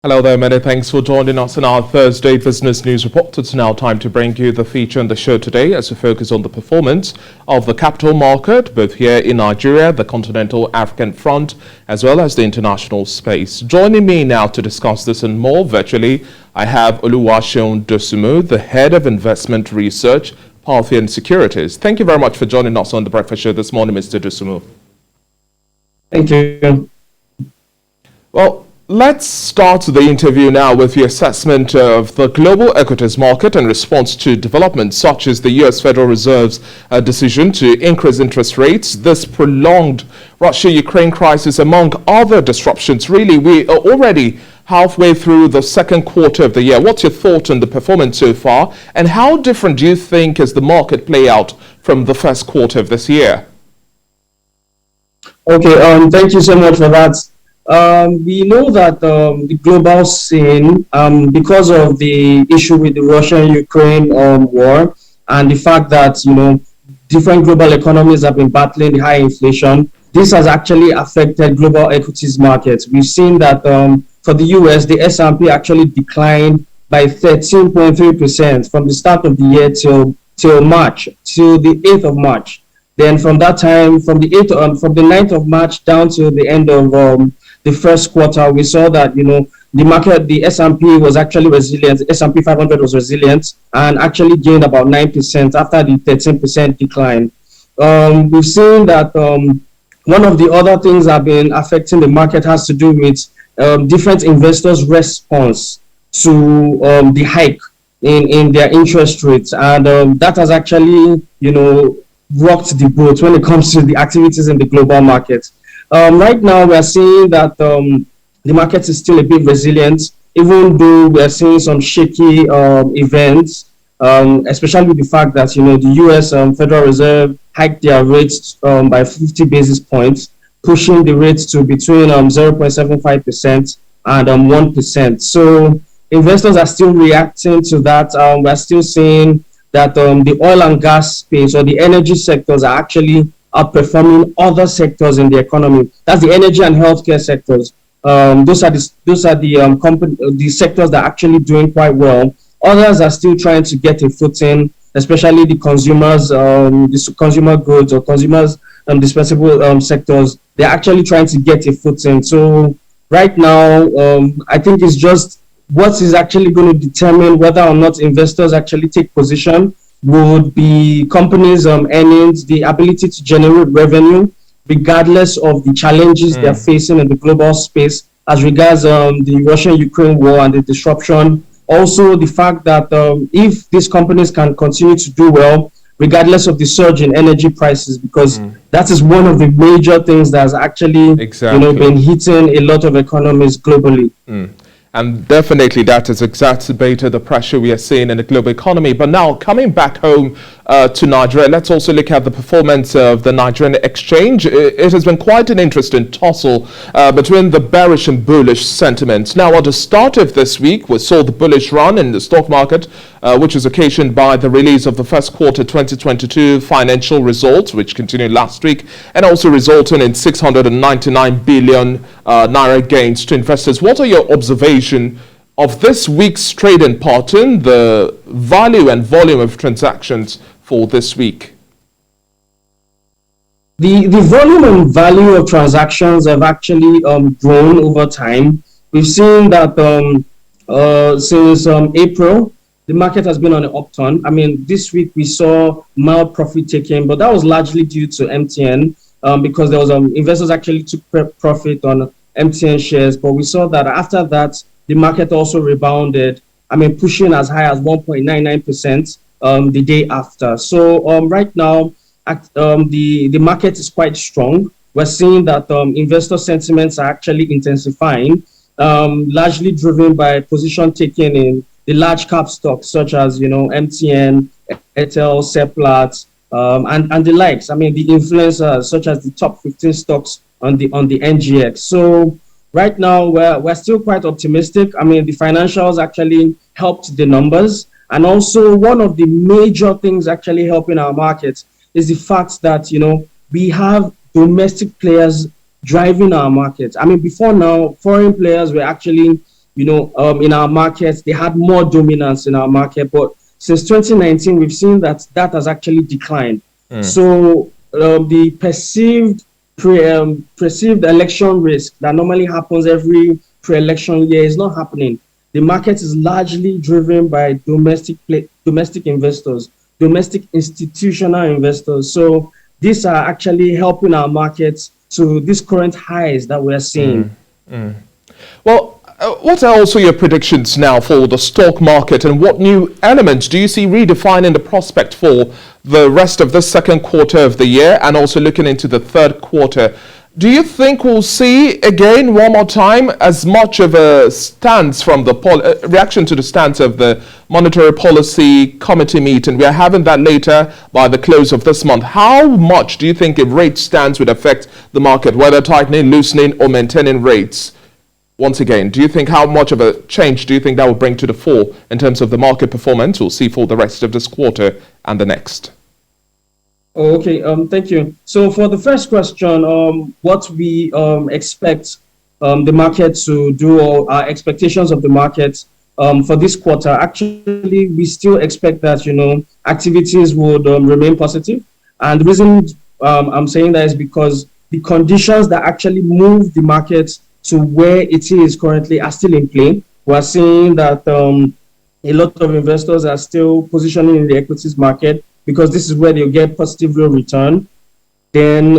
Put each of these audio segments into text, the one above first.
Hello there, many thanks for joining us in our Thursday Business News Report. It's now time to bring you the feature on the show today as we focus on the performance of the capital market, both here in Nigeria, the continental African front, as well as the international space. Joining me now to discuss this and more virtually, I have Oluwaseun Dosumu, the Head of Investment Research, Parthian Securities. Thank you very much for joining us on the Breakfast Show this morning, Mr. Dosumu. Thank you. Well, let's start the interview now with the assessment of the global equities market in response to developments such as the U.S. Federal Reserve's decision to increase interest rates, this prolonged Russia-Ukraine crisis, among other disruptions. Really, we are already halfway through the second quarter of the year. What's your thought on the performance so far, and how different do you think is the market play out from the first quarter of this year? Okay, thank you so much for that. We know that the global scene, because of the issue with the Russia-Ukraine war and the fact that, different global economies have been battling the high inflation, this has actually affected global equities markets. We've seen that for the US, the S&P actually declined by 13.3% from the start of the year till March, till the 8th of March. Then from that time, from the 9th of March down to the end of the first quarter, we saw that, the market, the S&P was actually resilient. The S&P 500 was resilient and actually gained about 9% after the 13% decline. We've seen that one of the other things that have been affecting the market has to do with different investors' response to the hike in their interest rates. And that has actually, rocked the boat when it comes to the activities in the global market. Right now, we are seeing that the market is still a bit resilient, even though we are seeing some shaky events, especially with the fact that, the U.S. Federal Reserve hiked their rates by 50 basis points, pushing the rates to between 0.75% and 1%. So investors are still reacting to that. We're still seeing that the oil and gas space or the energy sectors are actually outperforming other sectors in the economy. That's the energy and healthcare sectors. Those are the sectors that are actually doing quite well. Others are still trying to get a footing, especially the consumers, the consumer goods or consumers dispensable sectors. They're actually trying to get a footing. So right now, I think it's just what is actually going to determine whether or not investors actually take position would be companies' earnings, the ability to generate revenue, regardless of the challenges they're facing in the global space as regards the Russia-Ukraine war and the disruption. Also, the fact that if these companies can continue to do well, regardless of the surge in energy prices, because that is one of the major things that has actually been hitting a lot of economies globally. And definitely that has exacerbated the pressure we are seeing in the global economy. But now, coming back home to Nigeria, let's also look at the performance of the Nigerian exchange. It has been quite an interesting tussle between the bearish and bullish sentiments. Now, at the start of this week, we saw the bullish run in the stock market, which was occasioned by the release of the first quarter 2022 financial results, which continued last week, and also resulting in 699 billion naira gains to investors. What are your observations of this week's trading pattern, the value and volume of transactions for this week? The volume and value of transactions have actually grown over time. We've seen that since April, the market has been on an upturn. I mean, this week we saw mild profit taking, but that was largely due to MTN because there was investors actually took profit on MTN shares. But we saw that after that, the market also rebounded. I mean, pushing as high as 1.99% the day after. So right now, the market is quite strong. We're seeing that investor sentiments are actually intensifying, largely driven by position taking in the large cap stocks such as MTN, Airtel, Seplat, and the likes. I mean, the influencers such as the top 15 stocks on the NGX. So right now we're still quite optimistic. I mean, the financials actually helped the numbers, and also one of the major things actually helping our markets is the fact that we have domestic players driving our markets. I mean, before now, foreign players were actually in our markets. They had more dominance in our market, but since 2019, we've seen that has actually declined. So the perceived election risk that normally happens every pre-election year is not happening. The market is largely driven by domestic investors, domestic institutional investors. So these are actually helping our markets to these current highs that we're seeing. Well, what are also your predictions now for the stock market, and what new elements do you see redefining the prospect for the rest of the second quarter of the year and also looking into the third quarter? Do you think we'll see again one more time as much of a stance from the reaction to the stance of the Monetary Policy Committee meeting? We are having that later by the close of this month. How much do you think a rate stance would affect the market, whether tightening, loosening, or maintaining rates? Once again, do you think how much of a change do you think that will bring to the fore in terms of the market performance we'll see for the rest of this quarter and the next? Oh, okay, thank you. So for the first question, what we expect the market to do, or our expectations of the market for this quarter, actually, we still expect that, activities would remain positive. And the reason I'm saying that is because the conditions that actually move the market to where it is currently are still in play. We're seeing that a lot of investors are still positioning in the equities market because this is where they'll get positive real return. Then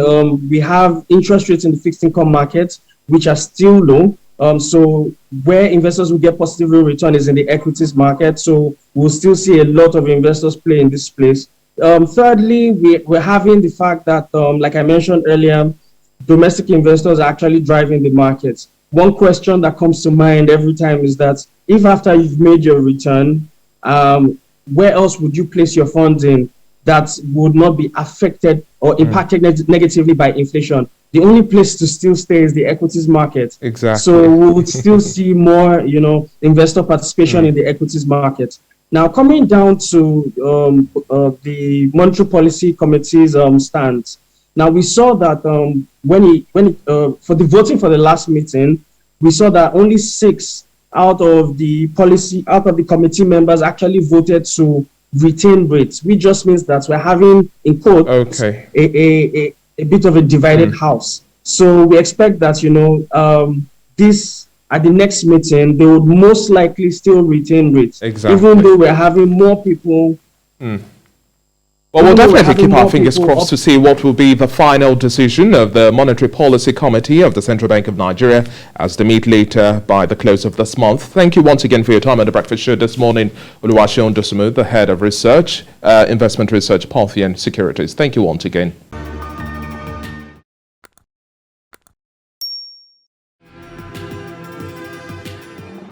we have interest rates in the fixed income market, which are still low. So where investors will get positive real return is in the equities market. So we'll still see a lot of investors play in this place. Thirdly, we're having the fact that, like I mentioned earlier, domestic investors are actually driving the markets. One question that comes to mind every time is that if after you've made your return, where else would you place your funds in that would not be affected or impacted negatively by inflation? The only place to still stay is the equities market. Exactly. So we would still see more, investor participation in the equities market. Now, coming down to the Monetary Policy Committee's stance. Now, we saw that for the voting for the last meeting, we saw that only 6 out of the committee members actually voted to retain rates, which just means that we're having, in quotes, a bit of a divided house. So we expect that, this at the next meeting, they would most likely still retain rates. Exactly. Even though we're having more people. Well, we'll definitely keep our fingers crossed to see what will be the final decision of the Monetary Policy Committee of the Central Bank of Nigeria as they meet later by the close of this month. Thank you once again for your time on the Breakfast Show this morning. Oluwaseun Dosunmu, the Head of Research, Investment Research, Parthian Securities. Thank you once again.